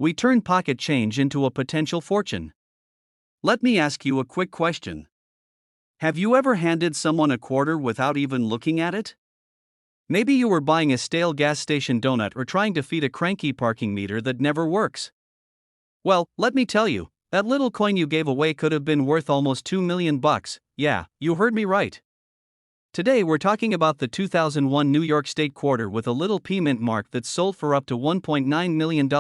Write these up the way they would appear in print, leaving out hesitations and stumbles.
We turn pocket change into a potential fortune. Let me ask you a quick question. Have you ever handed someone a quarter without even looking at it? Maybe you were buying a stale gas station donut or trying to feed a cranky parking meter that never works. Well, let me tell you, that little coin you gave away could have been worth almost $2 million. Yeah, you heard me right. Today we're talking about the 2001 New York State quarter with a little P mint mark that sold for up to $1.9 million.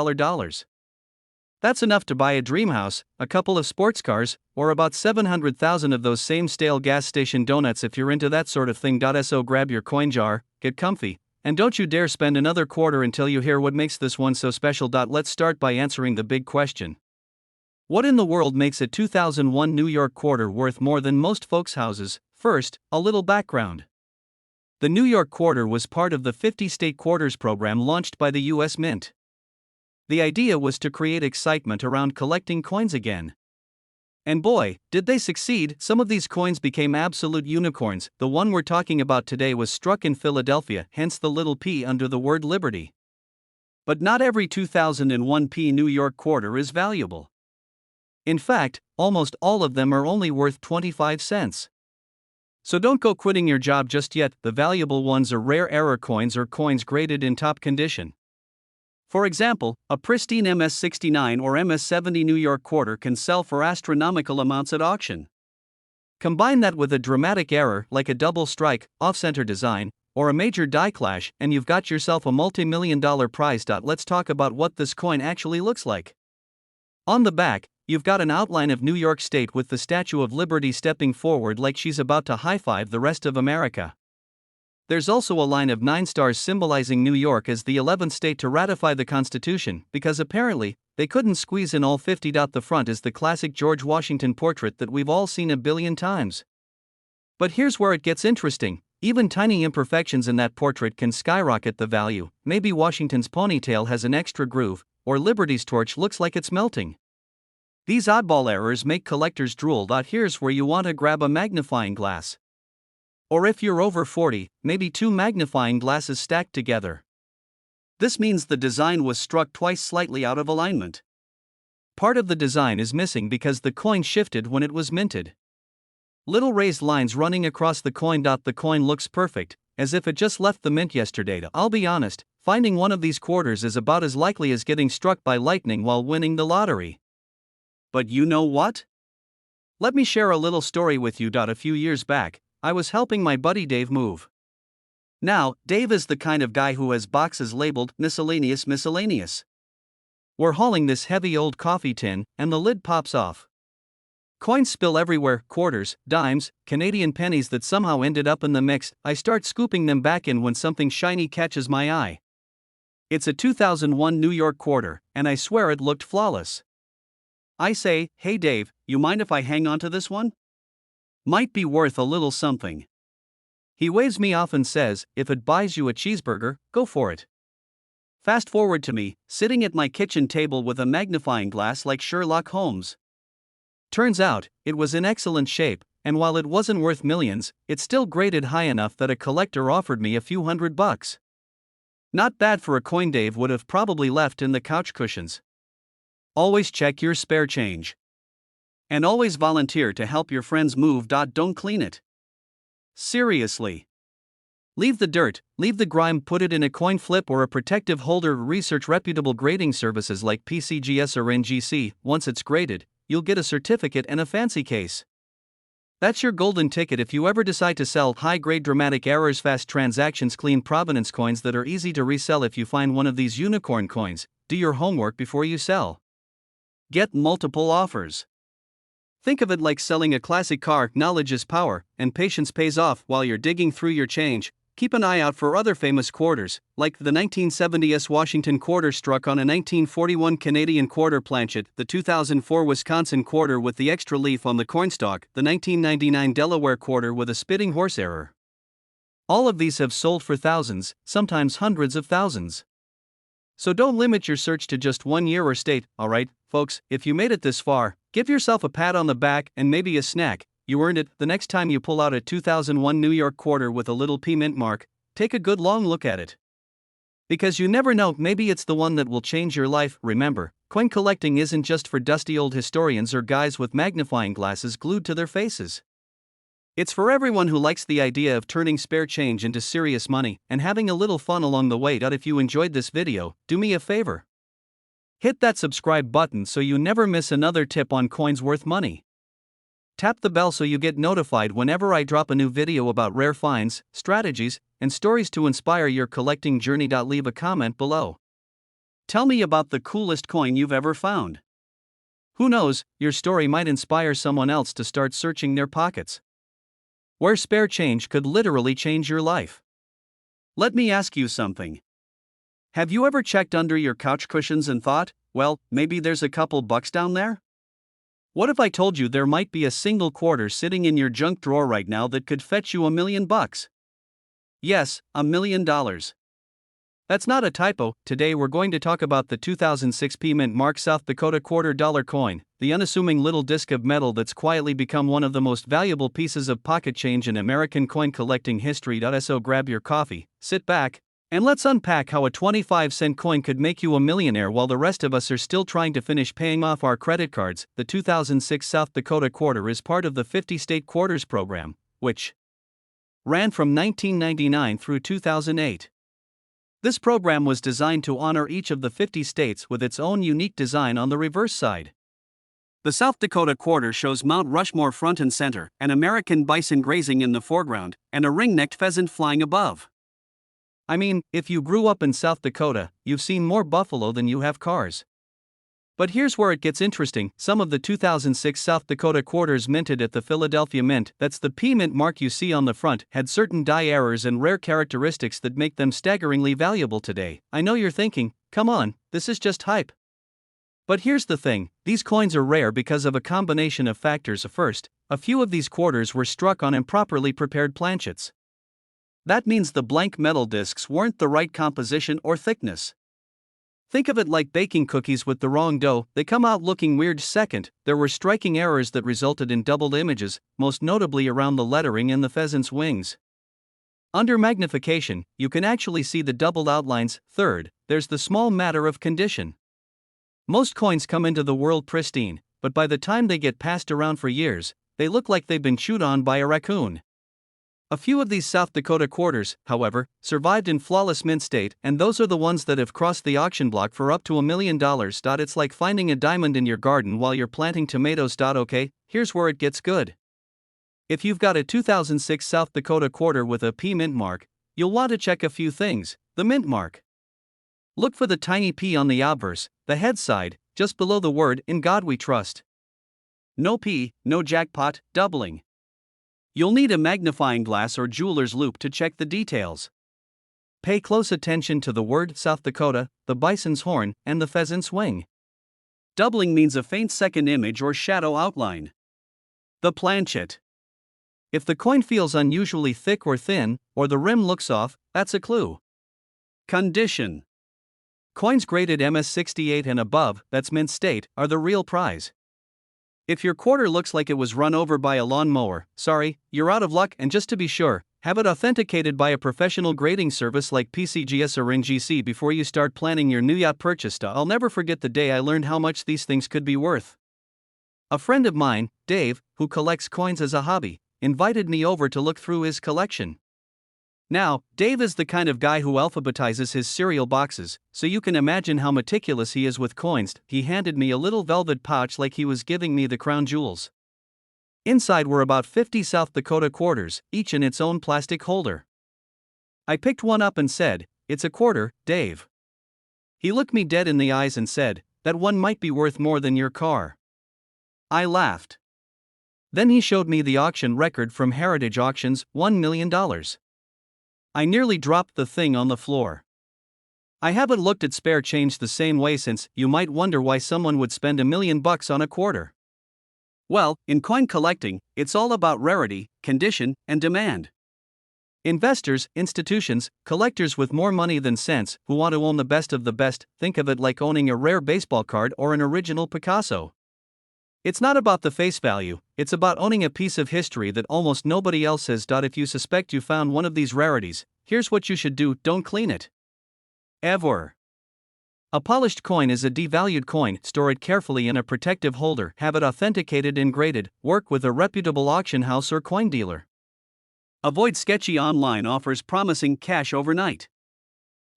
That's enough to buy a dream house, a couple of sports cars, or about 700,000 of those same stale gas station donuts if you're into that sort of thing. So grab your coin jar, get comfy, and don't you dare spend another quarter until you hear what makes this one so special. Let's start by answering the big question. What in the world makes a 2001 New York quarter worth more than most folks' houses? First, a little background. The New York quarter was part of the 50-state quarters program launched by the U.S. Mint. The idea was to create excitement around collecting coins again. And boy, did they succeed. Some of these coins became absolute unicorns. The one we're talking about today was struck in Philadelphia, hence the little P under the word Liberty. But not every 2001 P New York quarter is valuable. In fact, almost all of them are only worth 25 cents. So don't go quitting your job just yet. The valuable ones are rare error coins or coins graded in top condition. For example, a pristine MS-69 or MS-70 New York quarter can sell for astronomical amounts at auction. Combine that with a dramatic error like a double strike, off-center design, or a major die clash, and you've got yourself a multi-million-dollar prize. Let's talk about what this coin actually looks like. On the back, you've got an outline of New York State with the Statue of Liberty stepping forward like she's about to high-five the rest of America. There's also a line of 9 stars symbolizing New York as the 11th state to ratify the Constitution, because apparently, they couldn't squeeze in all 50. The front is the classic George Washington portrait that we've all seen a billion times. But here's where it gets interesting. Even tiny imperfections in that portrait can skyrocket the value. Maybe Washington's ponytail has an extra groove, or Liberty's torch looks like it's melting. These oddball errors make collectors drool. Here's where you want to grab a magnifying glass. Or if you're over 40, maybe 2 magnifying glasses stacked together. This means the design was struck twice slightly out of alignment. Part of the design is missing because the coin shifted when it was minted. Little raised lines running across the coin. The coin looks perfect, as if it just left the mint yesterday. I'll be honest, finding one of these quarters is about as likely as getting struck by lightning while winning the lottery. But you know what? Let me share a little story with you. A few years back, I was helping my buddy Dave move. Now, Dave is the kind of guy who has boxes labeled miscellaneous. We're hauling this heavy old coffee tin, and the lid pops off. Coins spill everywhere, quarters, dimes, Canadian pennies that somehow ended up in the mix. I start scooping them back in when something shiny catches my eye. It's a 2001 New York quarter, and I swear it looked flawless. I say, "Hey Dave, you mind if I hang on to this one? Might be worth a little something." He waves me off and says, "If it buys you a cheeseburger, go for it." Fast forward to me, sitting at my kitchen table with a magnifying glass like Sherlock Holmes. Turns out, it was in excellent shape, and while it wasn't worth millions, it still graded high enough that a collector offered me a few $100. Not bad for a coin Dave would have probably left in the couch cushions. Always check your spare change. And always volunteer to help your friends move. Don't clean it. Seriously. Leave the dirt, leave the grime, put it in a coin flip or a protective holder. Research reputable grading services like PCGS or NGC. Once it's graded, you'll get a certificate and a fancy case. That's your golden ticket if you ever decide to sell high-grade dramatic errors, fast transactions, clean provenance coins that are easy to resell. If you find one of these unicorn coins, do your homework before you sell. Get multiple offers. Think of it like selling a classic car. Knowledge is power, and patience pays off. While you're digging through your change, keep an eye out for other famous quarters, like the 1970s Washington quarter struck on a 1941 Canadian quarter planchet, the 2004 Wisconsin quarter with the extra leaf on the coinstalk, the 1999 Delaware quarter with a spitting horse error. All of these have sold for thousands, sometimes hundreds of thousands. So don't limit your search to just one year or state. Alright, folks, if you made it this far, give yourself a pat on the back and maybe a snack. You earned it. The next time you pull out a 2001 New York quarter with a little P mint mark, take a good long look at it. Because you never know, maybe it's the one that will change your life. Remember, coin collecting isn't just for dusty old historians or guys with magnifying glasses glued to their faces. It's for everyone who likes the idea of turning spare change into serious money and having a little fun along the way. If you enjoyed this video, do me a favor. Hit that subscribe button so you never miss another tip on coins worth money. Tap the bell so you get notified whenever I drop a new video about rare finds, strategies, and stories to inspire your collecting journey. Leave a comment below. Tell me about the coolest coin you've ever found. Who knows, your story might inspire someone else to start searching their pockets. Where spare change could literally change your life. Let me ask you something. Have you ever checked under your couch cushions and thought, well, maybe there's a couple bucks down there? What if I told you there might be a single quarter sitting in your junk drawer right now that could fetch you $1 million? Yes, $1 million. That's not a typo. Today we're going to talk about the 2006 P Mint Mark South Dakota $quarter coin, the unassuming little disc of metal that's quietly become one of the most valuable pieces of pocket change in American coin collecting history. So grab your coffee, sit back, and let's unpack how a 25-cent coin could make you a millionaire while the rest of us are still trying to finish paying off our credit cards. The 2006 South Dakota quarter is part of the 50-state quarters program, which ran from 1999 through 2008. This program was designed to honor each of the 50 states with its own unique design on the reverse side. The South Dakota quarter shows Mount Rushmore front and center, an American bison grazing in the foreground, and a ring-necked pheasant flying above. I mean, if you grew up in South Dakota, you've seen more buffalo than you have cars. But here's where it gets interesting. Some of the 2006 South Dakota quarters minted at the Philadelphia Mint, that's the P Mint mark you see on the front, had certain die errors and rare characteristics that make them staggeringly valuable today. I know you're thinking, come on, this is just hype. But here's the thing, these coins are rare because of a combination of factors. First, a few of these quarters were struck on improperly prepared planchets. That means the blank metal discs weren't the right composition or thickness. Think of it like baking cookies with the wrong dough, they come out looking weird. Second, there were striking errors that resulted in doubled images, most notably around the lettering and the pheasant's wings. Under magnification, you can actually see the doubled outlines. Third, there's the small matter of condition. Most coins come into the world pristine, but by the time they get passed around for years, they look like they've been chewed on by a raccoon. A few of these South Dakota quarters, however, survived in flawless mint state, and those are the ones that have crossed the auction block for up to $1 million. It's like finding a diamond in your garden while you're planting tomatoes. Okay, here's where it gets good. If you've got a 2006 South Dakota quarter with a P Mint mark, you'll want to check a few things. The mint mark. Look for the tiny P on the obverse, the head side, just below the word "In God We Trust." No P, no jackpot, doubling. You'll need a magnifying glass or jeweler's loupe to check the details. Pay close attention to the word South Dakota, the bison's horn, and the pheasant's wing. Doubling means a faint second image or shadow outline. The planchet. If the coin feels unusually thick or thin, or the rim looks off, that's a clue. Condition. Coins graded MS68 and above, that's mint state, are the real prize. If your quarter looks like it was run over by a lawnmower, sorry, you're out of luck. And just to be sure, have it authenticated by a professional grading service like PCGS or NGC before you start planning your new yacht purchase. I'll never forget the day I learned how much these things could be worth. A friend of mine, Dave, who collects coins as a hobby, invited me over to look through his collection. Now, Dave is the kind of guy who alphabetizes his cereal boxes, so you can imagine how meticulous he is with coins. He handed me a little velvet pouch like he was giving me the crown jewels. Inside were about 50 South Dakota quarters, each in its own plastic holder. I picked one up and said, "It's a quarter, Dave." He looked me dead in the eyes and said, "That one might be worth more than your car." I laughed. Then he showed me the auction record from Heritage Auctions, $1 million. I nearly dropped the thing on the floor. I haven't looked at spare change the same way since. You might wonder why someone would spend $1 million on a quarter. Well, in coin collecting, it's all about rarity, condition, and demand. Investors, institutions, collectors with more money than sense, who want to own the best of the best, think of it like owning a rare baseball card or an original Picasso. It's not about the face value, it's about owning a piece of history that almost nobody else has. If you suspect you found one of these rarities, here's what you should do: don't clean it. Ever. A polished coin is a devalued coin. Store it carefully in a protective holder, have it authenticated and graded, work with a reputable auction house or coin dealer. Avoid sketchy online offers promising cash overnight.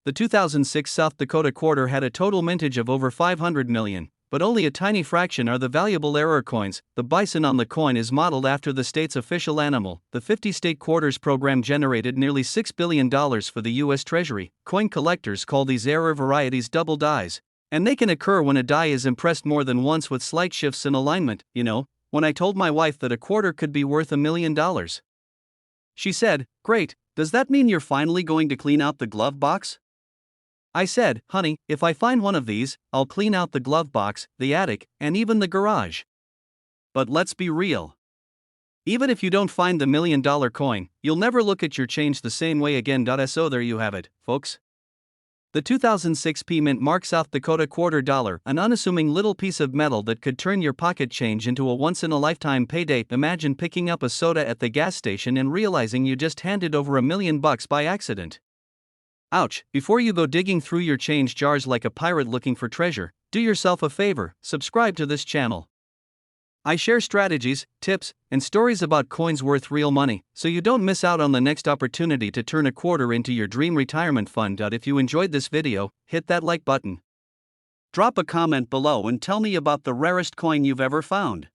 The 2006 South Dakota quarter had a total mintage of over 500 million, but only a tiny fraction are the valuable error coins. The bison on the coin is modeled after the state's official animal. The 50-state quarters program generated nearly $6 billion for the U.S. Treasury. Coin collectors call these error varieties double dies, and they can occur when a die is impressed more than once with slight shifts in alignment. You know, when I told my wife that a quarter could be worth $1 million. She said, "Great, does that mean you're finally going to clean out the glove box?" I said, "Honey, if I find one of these, I'll clean out the glove box, the attic, and even the garage." But let's be real. Even if you don't find the $1 million coin, you'll never look at your change the same way again. So there you have it, folks. The 2006 P Mint Mark South Dakota quarter dollar, an unassuming little piece of metal that could turn your pocket change into a once-in-a-lifetime payday. Imagine picking up a soda at the gas station and realizing you just handed over $1 million by accident. Ouch. Before you go digging through your change jars like a pirate looking for treasure, do yourself a favor, subscribe to this channel. I share strategies, tips, and stories about coins worth real money, so you don't miss out on the next opportunity to turn a quarter into your dream retirement fund. If you enjoyed this video, hit that like button. Drop a comment below and tell me about the rarest coin you've ever found.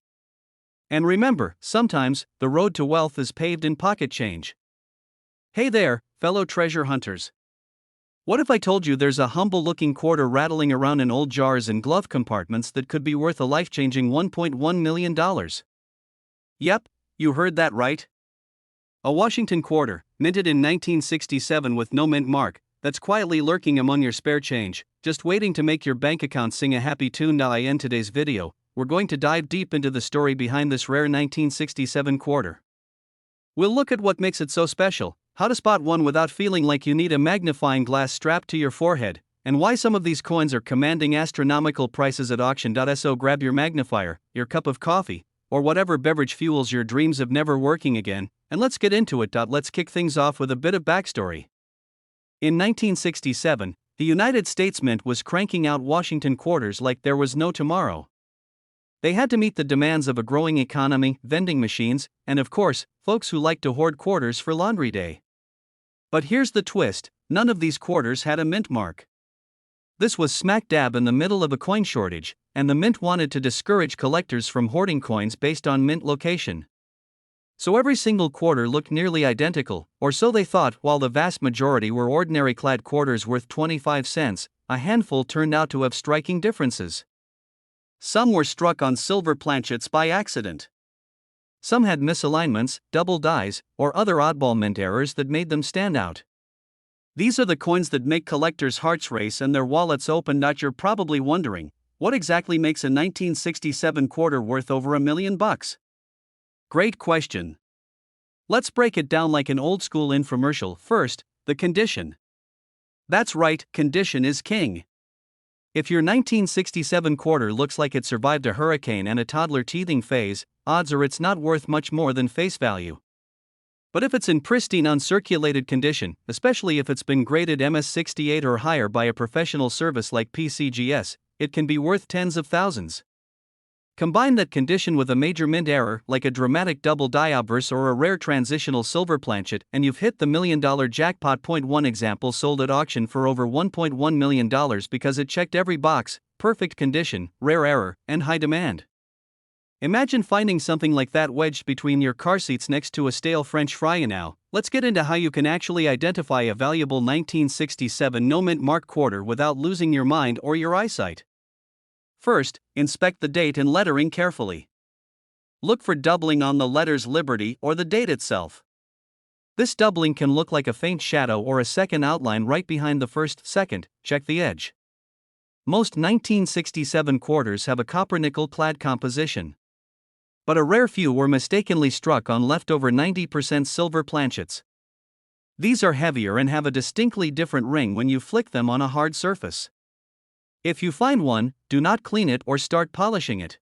And remember, sometimes, the road to wealth is paved in pocket change. Hey there, fellow treasure hunters. What if I told you there's a humble-looking quarter rattling around in old jars and glove compartments that could be worth a life-changing $1.1 million? Yep, you heard that right. A Washington quarter, minted in 1967 with no mint mark, that's quietly lurking among your spare change, just waiting to make your bank account sing a happy tune. In today's video, we're going to dive deep into the story behind this rare 1967 quarter. We'll look at what makes it so special, how to spot one without feeling like you need a magnifying glass strapped to your forehead, and why some of these coins are commanding astronomical prices at auction. So grab your magnifier, your cup of coffee, or whatever beverage fuels your dreams of never working again, and let's get into it. Let's kick things off with a bit of backstory. In 1967, the United States Mint was cranking out Washington quarters like there was no tomorrow. They had to meet the demands of a growing economy, vending machines, and of course, folks who like to hoard quarters for laundry day. But here's the twist, none of these quarters had a mint mark. This was smack dab in the middle of a coin shortage, and the mint wanted to discourage collectors from hoarding coins based on mint location. So every single quarter looked nearly identical, or so they thought. While the vast majority were ordinary clad quarters worth 25 cents, a handful turned out to have striking differences. Some were struck on silver planchets by accident. Some had misalignments, double dies, or other oddball mint errors that made them stand out. These are the coins that make collectors' hearts race and their wallets open. You're probably wondering, what exactly makes a 1967 quarter worth over $1 million? Great question. Let's break it down like an old-school infomercial. First, the condition. That's right, condition is king. If your 1967 quarter looks like it survived a hurricane and a toddler teething phase, odds are it's not worth much more than face value. But if it's in pristine uncirculated condition, especially if it's been graded MS68 or higher by a professional service like PCGS, it can be worth tens of thousands. Combine that condition with a major mint error like a dramatic double die obverse or a rare transitional silver planchet, and you've hit the $1 million jackpot. One example sold at auction for over $1.1 million because it checked every box: perfect condition, rare error, and high demand. Imagine finding something like that wedged between your car seats next to a stale French fry. Now, let's get into how you can actually identify a valuable 1967 no mint mark quarter without losing your mind or your eyesight. First, inspect the date and lettering carefully. Look for doubling on the letters Liberty or the date itself. This doubling can look like a faint shadow or a second outline right behind the first. Second, check the edge. Most 1967 quarters have a copper-nickel clad composition. But a rare few were mistakenly struck on leftover 90% silver planchets. These are heavier and have a distinctly different ring when you flick them on a hard surface. If you find one, do not clean it or start polishing it.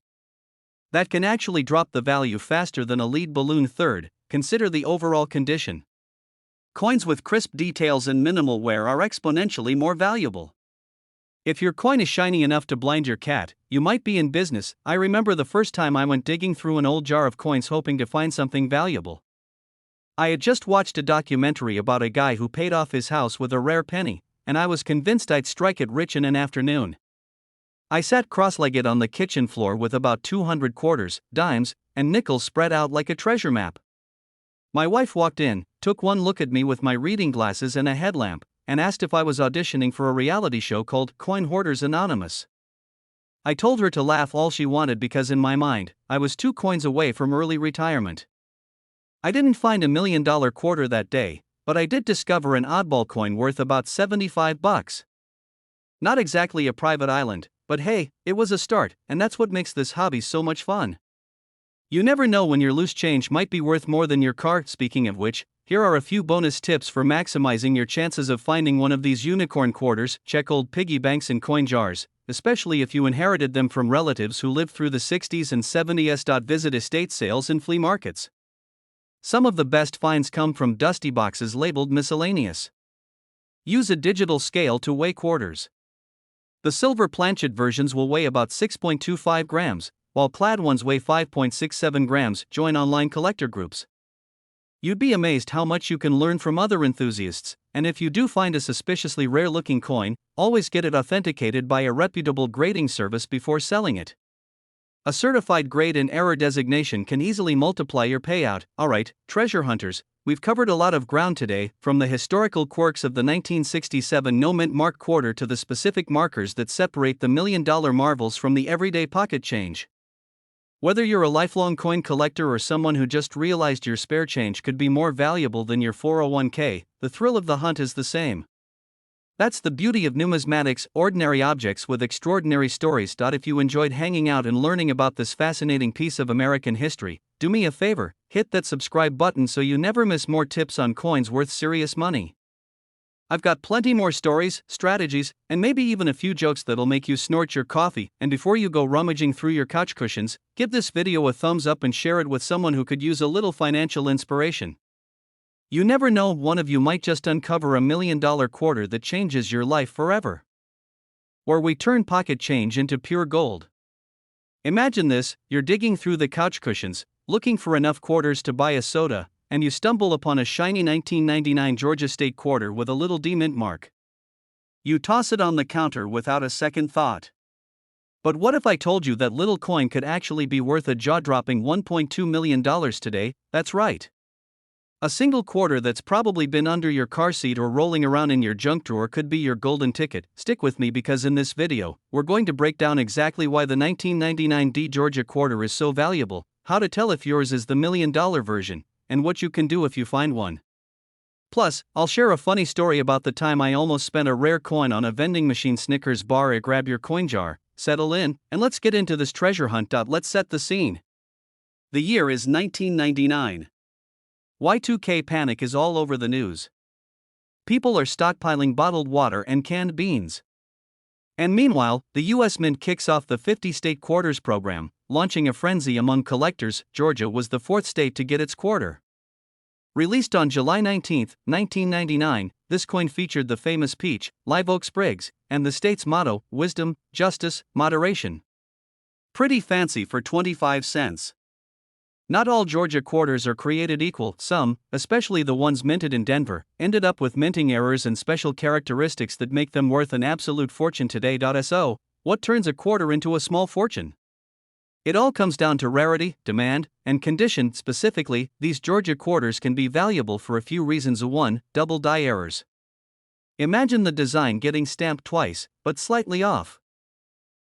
That can actually drop the value faster than a lead balloon. Third, consider the overall condition. Coins with crisp details and minimal wear are exponentially more valuable. If your coin is shiny enough to blind your cat, you might be in business. I remember the first time I went digging through an old jar of coins hoping to find something valuable. I had just watched a documentary about a guy who paid off his house with a rare penny, and I was convinced I'd strike it rich in an afternoon. I sat cross-legged on the kitchen floor with about 200 quarters, dimes, and nickels spread out like a treasure map. My wife walked in, took one look at me with my reading glasses and a headlamp, and asked if I was auditioning for a reality show called Coin Hoarders Anonymous. I told her to laugh all she wanted because in my mind, I was 2 coins away from early retirement. I didn't find a $1 million quarter that day, but I did discover an oddball coin worth about $75. Not exactly a private island, but hey, it was a start, and that's what makes this hobby so much fun. You never know when your loose change might be worth more than your car. Speaking of which, here are a few bonus tips for maximizing your chances of finding one of these unicorn quarters. Check old piggy banks and coin jars, especially if you inherited them from relatives who lived through the 60s and 70s. Visit estate sales and flea markets. Some of the best finds come from dusty boxes labeled miscellaneous. Use a digital scale to weigh quarters. The silver planchet versions will weigh about 6.25 grams, while clad ones weigh 5.67 grams. Join online collector groups. You'd be amazed how much you can learn from other enthusiasts, and if you do find a suspiciously rare-looking coin, always get it authenticated by a reputable grading service before selling it. A certified grade and error designation can easily multiply your payout. Alright, treasure hunters, we've covered a lot of ground today, from the historical quirks of the 1967 no-mint mark quarter to the specific markers that separate the $1 million marvels from the everyday pocket change. Whether you're a lifelong coin collector or someone who just realized your spare change could be more valuable than your 401k, the thrill of the hunt is the same. That's the beauty of numismatics, ordinary objects with extraordinary stories. If you enjoyed hanging out and learning about this fascinating piece of American history, do me a favor, hit that subscribe button so you never miss more tips on coins worth serious money. I've got plenty more stories, strategies, and maybe even a few jokes that'll make you snort your coffee. And before you go rummaging through your couch cushions, give this video a thumbs up and share it with someone who could use a little financial inspiration. You never know, one of you might just uncover a $1 million quarter that changes your life forever. Or we turn pocket change into pure gold. Imagine this: you're digging through the couch cushions, looking for enough quarters to buy a soda, and you stumble upon a shiny 1999 Georgia State quarter with a little D mint mark. You toss it on the counter without a second thought. But what if I told you that little coin could actually be worth a jaw-dropping $1.2 million today? That's right. A single quarter that's probably been under your car seat or rolling around in your junk drawer could be your golden ticket. Stick with me because in this video, we're going to break down exactly why the 1999 D Georgia quarter is so valuable, how to tell if yours is the $1 million version, and what you can do if you find one. Plus, I'll share a funny story about the time I almost spent a rare coin on a vending machine Snickers bar. Grab your coin jar, settle in, and let's get into this treasure hunt. Let's set the scene. The year is 1999. Y2K panic is all over the news. People are stockpiling bottled water and canned beans. And meanwhile, the U.S. Mint kicks off the 50-state quarters program, launching a frenzy among collectors. Georgia was the 4th state to get its quarter. Released on July 19, 1999, this coin featured the famous peach, live oak sprigs, and the state's motto, wisdom, justice, moderation. Pretty fancy for 25 cents. Not all Georgia quarters are created equal. Some, especially the ones minted in Denver, ended up with minting errors and special characteristics that make them worth an absolute fortune today. So, what turns a quarter into a small fortune? It all comes down to rarity, demand, and condition. Specifically, these Georgia quarters can be valuable for a few reasons. 1. Double die errors. Imagine the design getting stamped twice, but slightly off.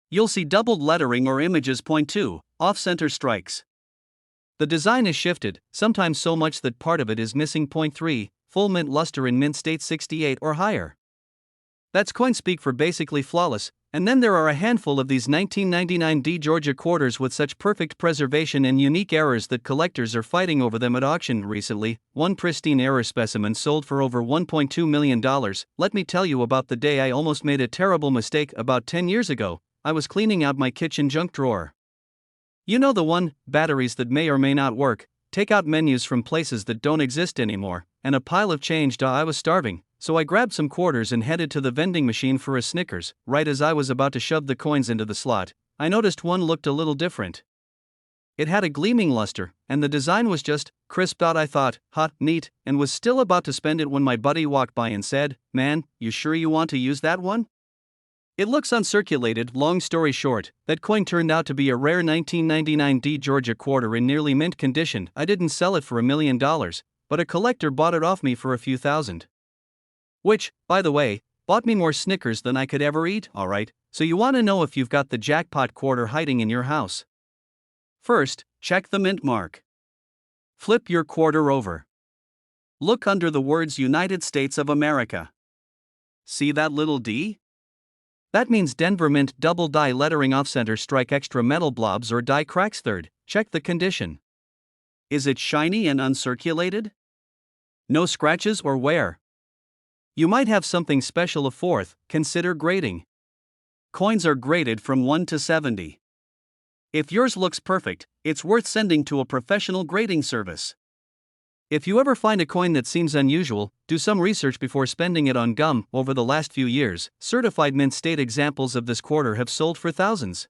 You'll see doubled lettering or images. Point 2. Off-center strikes. The design is shifted, sometimes so much that part of it is missing. Point 3. Full mint luster in mint state 68 or higher. That's coin speak for basically flawless. And then there are a handful of these 1999 D Georgia quarters with such perfect preservation and unique errors that collectors are fighting over them at auction. Recently, one pristine error specimen sold for over $1.2 million. Let me tell you about the day I almost made a terrible mistake. About 10 years ago, I was cleaning out my kitchen junk drawer. You know the one, batteries that may or may not work, take out menus from places that don't exist anymore, and a pile of change. I was starving, so I grabbed some quarters and headed to the vending machine for a Snickers. Right as I was about to shove the coins into the slot, I noticed one looked a little different. It had a gleaming luster, and the design was just crisp. I thought, hot, neat, and was still about to spend it when my buddy walked by and said, "Man, you sure you want to use that one? It looks uncirculated." Long story short, that coin turned out to be a rare 1999 D Georgia quarter in nearly mint condition. I didn't sell it for $1 million, but a collector bought it off me for a few thousand. Which, by the way, bought me more Snickers than I could ever eat. Alright, so you want to know if you've got the jackpot quarter hiding in your house. First, check the mint mark. Flip your quarter over. Look under the words United States of America. See that little D? That means Denver Mint double die lettering off-center strike extra metal blobs or die cracks. Third, check the condition. Is it shiny and uncirculated? No scratches or wear? You might have something special. Fourth, consider grading. Coins are graded from 1 to 70. If yours looks perfect, it's worth sending to a professional grading service. If you ever find a coin that seems unusual, do some research before spending it on gum. Over the last few years, certified mint state examples of this quarter have sold for thousands.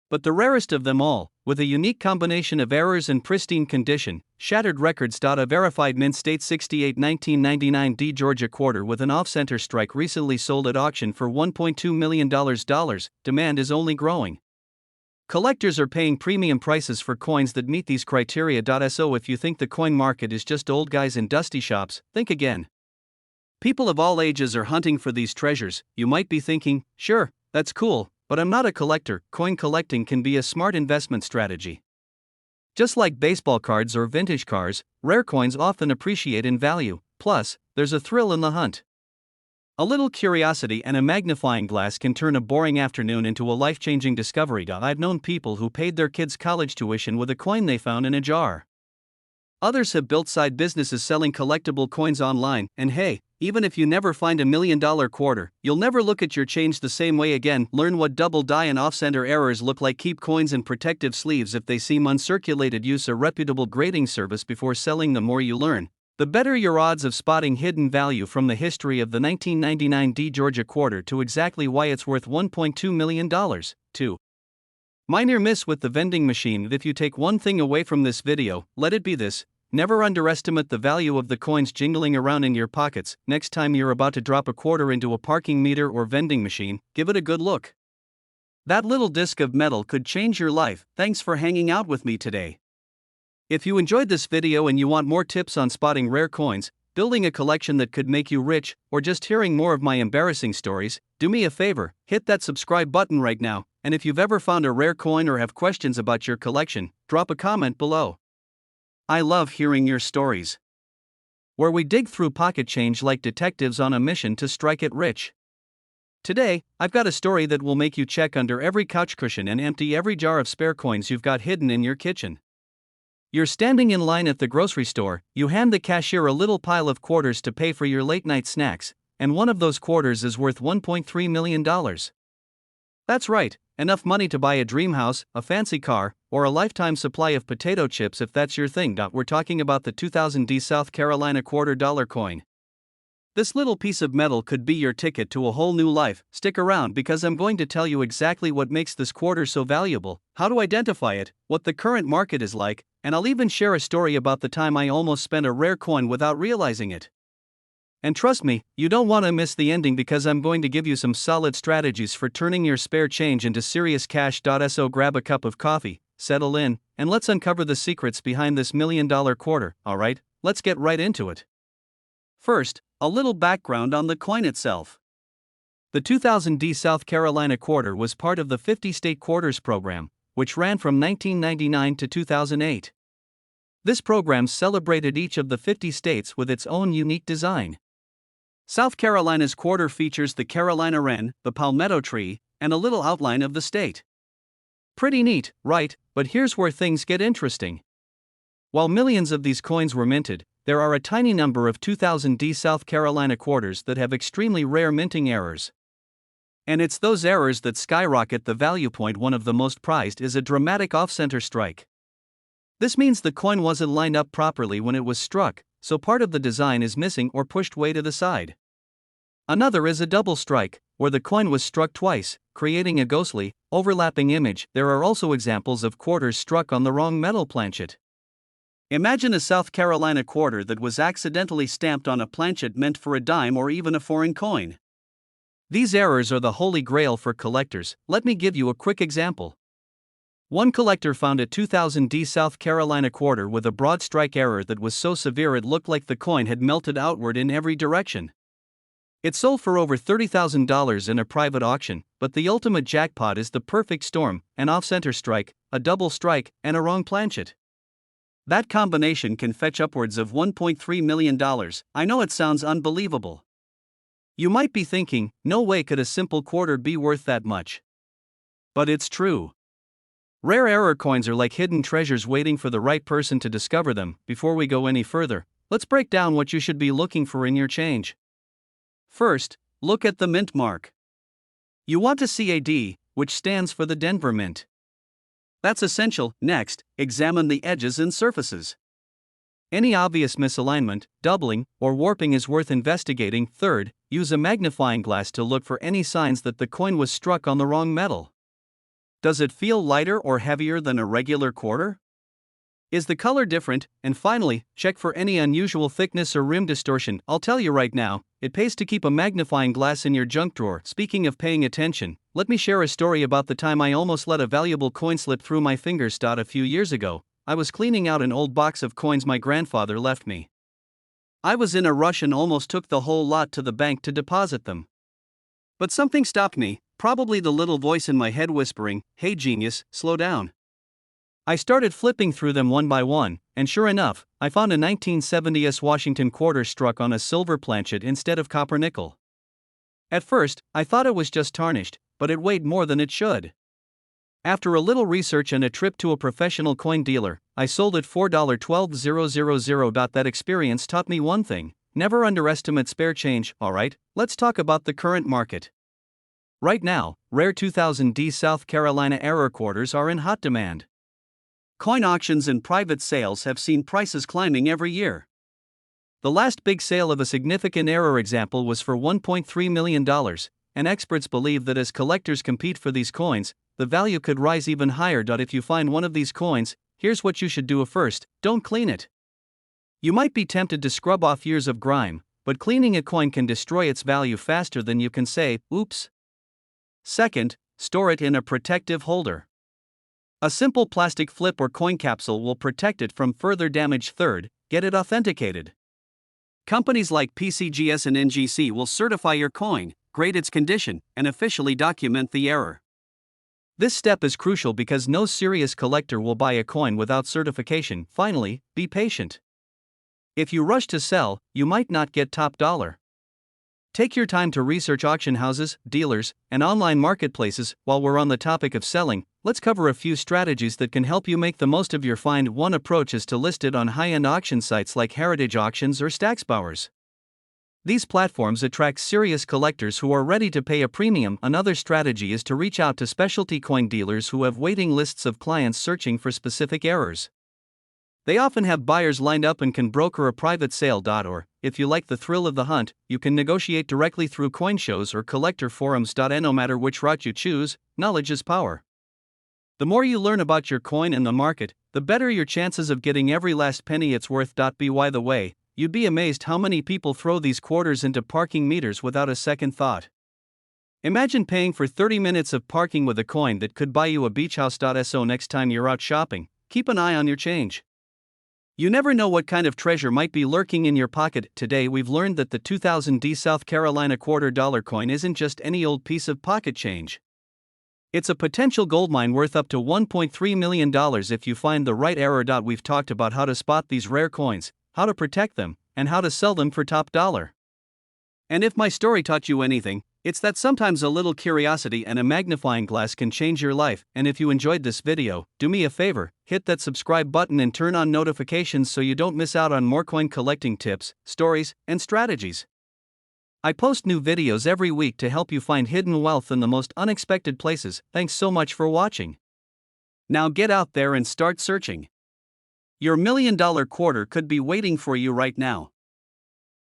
But the rarest of them all, with a unique combination of errors and pristine condition, shattered records. A verified mint state 68 1999 D Georgia quarter with an off-center strike recently sold at auction for $1.2 million. Demand is only growing. Collectors are paying premium prices for coins that meet these criteria. So if you think the coin market is just old guys in dusty shops, think again. People of all ages are hunting for these treasures. You might be thinking, sure, that's cool, but I'm not a collector. Coin collecting can be a smart investment strategy. Just like baseball cards or vintage cars, rare coins often appreciate in value. Plus, there's a thrill in the hunt. A little curiosity and a magnifying glass can turn a boring afternoon into a life-changing discovery. I've known people who paid their kids' college tuition with a coin they found in a jar. Others have built side businesses selling collectible coins online, and hey, even if you never find $1 million quarter, you'll never look at your change the same way again. Learn what double die and off-center errors look like. Keep coins in protective sleeves if they seem uncirculated. Use a reputable grading service before selling. The more you learn, the better your odds of spotting hidden value. From the history of the 1999 D Georgia quarter to exactly why it's worth $1.2 million. 2. Minor miss with the vending machine. If you take one thing away from this video, let it be this: never underestimate the value of the coins jingling around in your pockets. Next time you're about to drop a quarter into a parking meter or vending machine, give it a good look. That little disc of metal could change your life. Thanks for hanging out with me today. If you enjoyed this video and you want more tips on spotting rare coins, building a collection that could make you rich, or just hearing more of my embarrassing stories, do me a favor, hit that subscribe button right now, and if you've ever found a rare coin or have questions about your collection, drop a comment below. I love hearing your stories, where we dig through pocket change like detectives on a mission to strike it rich. Today, I've got a story that will make you check under every couch cushion and empty every jar of spare coins you've got hidden in your kitchen. You're standing in line at the grocery store, you hand the cashier a little pile of quarters to pay for your late-night snacks, and one of those quarters is worth $1.3 million. That's right, enough money to buy a dream house, a fancy car, or a lifetime supply of potato chips if that's your thing. We're talking about the 2000 D South Carolina $quarter coin. This little piece of metal could be your ticket to a whole new life. Stick around because I'm going to tell you exactly what makes this quarter so valuable, how to identify it, what the current market is like, and I'll even share a story about the time I almost spent a rare coin without realizing it. And trust me, you don't want to miss the ending because I'm going to give you some solid strategies for turning your spare change into serious cash. So grab a cup of coffee, settle in, and let's uncover the secrets behind this $1 million quarter. Alright, let's get right into it. First, a little background on the coin itself. The 2000 D South Carolina quarter was part of the 50-state quarters program, which ran from 1999 to 2008. This program celebrated each of the 50 states with its own unique design. South Carolina's quarter features the Carolina wren, the palmetto tree, and a little outline of the state. Pretty neat, right? But here's where things get interesting. While millions of these coins were minted, there are a tiny number of 2000 D South Carolina quarters that have extremely rare minting errors. And it's those errors that skyrocket the value. Point one of the most prized is a dramatic off-center strike. This means the coin wasn't lined up properly when it was struck, so part of the design is missing or pushed way to the side. Another is a double strike, where the coin was struck twice, creating a ghostly, overlapping image. There are also examples of quarters struck on the wrong metal planchet. Imagine a South Carolina quarter that was accidentally stamped on a planchet meant for a dime or even a foreign coin. These errors are the holy grail for collectors. Let me give you a quick example. One collector found a 2000D South Carolina quarter with a broad strike error that was so severe it looked like the coin had melted outward in every direction. It sold for over $30,000 in a private auction, but the ultimate jackpot is the perfect storm: an off-center strike, a double strike, and a wrong planchet. That combination can fetch upwards of $1.3 million. I know it sounds unbelievable. You might be thinking, no way could a simple quarter be worth that much. But it's true. Rare error coins are like hidden treasures waiting for the right person to discover them. Before we go any further, let's break down what you should be looking for in your change. First, look at the mint mark. You want to see a D, which stands for the Denver Mint. That's essential. Next, examine the edges and surfaces. Any obvious misalignment, doubling, or warping is worth investigating. Third, use a magnifying glass to look for any signs that the coin was struck on the wrong metal. Does it feel lighter or heavier than a regular quarter? Is the color different? And finally, check for any unusual thickness or rim distortion. I'll tell you right now, it pays to keep a magnifying glass in your junk drawer. Speaking of paying attention, let me share a story about the time I almost let a valuable coin slip through my fingers. A few years ago, I was cleaning out an old box of coins my grandfather left me. I was in a rush and almost took the whole lot to the bank to deposit them. But something stopped me, probably the little voice in my head whispering, "Hey genius, slow down." I started flipping through them one by one, and sure enough, I found a 1970s Washington quarter struck on a silver planchet instead of copper nickel. At first, I thought it was just tarnished, but it weighed more than it should. After a little research and a trip to a professional coin dealer, I sold it for $12,000. That experience taught me one thing: never underestimate spare change. Alright, let's talk about the current market. Right now, rare 2000D South Carolina error quarters are in hot demand. Coin auctions and private sales have seen prices climbing every year. The last big sale of a significant error example was for $1.3 million, and experts believe that as collectors compete for these coins, the value could rise even higher. If you find one of these coins, here's what you should do. First, don't clean it. You might be tempted to scrub off years of grime, but cleaning a coin can destroy its value faster than you can say, "Oops." Second, store it in a protective holder. A simple plastic flip or coin capsule will protect it from further damage. Third, get it authenticated. Companies like PCGS and NGC will certify your coin, grade its condition, and officially document the error. This step is crucial because no serious collector will buy a coin without certification. Finally, be patient. If you rush to sell, you might not get top dollar. Take your time to research auction houses, dealers, and online marketplaces. While we're on the topic of selling, let's cover a few strategies that can help you make the most of your find. One approach is to list it on high-end auction sites like Heritage Auctions or Stacksbowers. These platforms attract serious collectors who are ready to pay a premium. Another strategy is to reach out to specialty coin dealers who have waiting lists of clients searching for specific errors. They often have buyers lined up and can broker a private sale. Or, if you like the thrill of the hunt, you can negotiate directly through coin shows or collector forums. No matter which route you choose, knowledge is power. The more you learn about your coin and the market, the better your chances of getting every last penny it's worth. By the way, you'd be amazed how many people throw these quarters into parking meters without a second thought. Imagine paying for 30 minutes of parking with a coin that could buy you a beach house. So next time you're out shopping, keep an eye on your change. You never know what kind of treasure might be lurking in your pocket. Today we've learned that the 2000D South Carolina $quarter coin isn't just any old piece of pocket change. It's a potential goldmine worth up to $1.3 million if you find the right error. We've talked about how to spot these rare coins, how to protect them, and how to sell them for top dollar. And if my story taught you anything, it's that sometimes a little curiosity and a magnifying glass can change your life. And if you enjoyed this video, do me a favor, hit that subscribe button and turn on notifications so you don't miss out on more coin collecting tips, stories, and strategies. I post new videos every week to help you find hidden wealth in the most unexpected places. Thanks so much for watching. Now get out there and start searching. Your $1 million quarter could be waiting for you right now.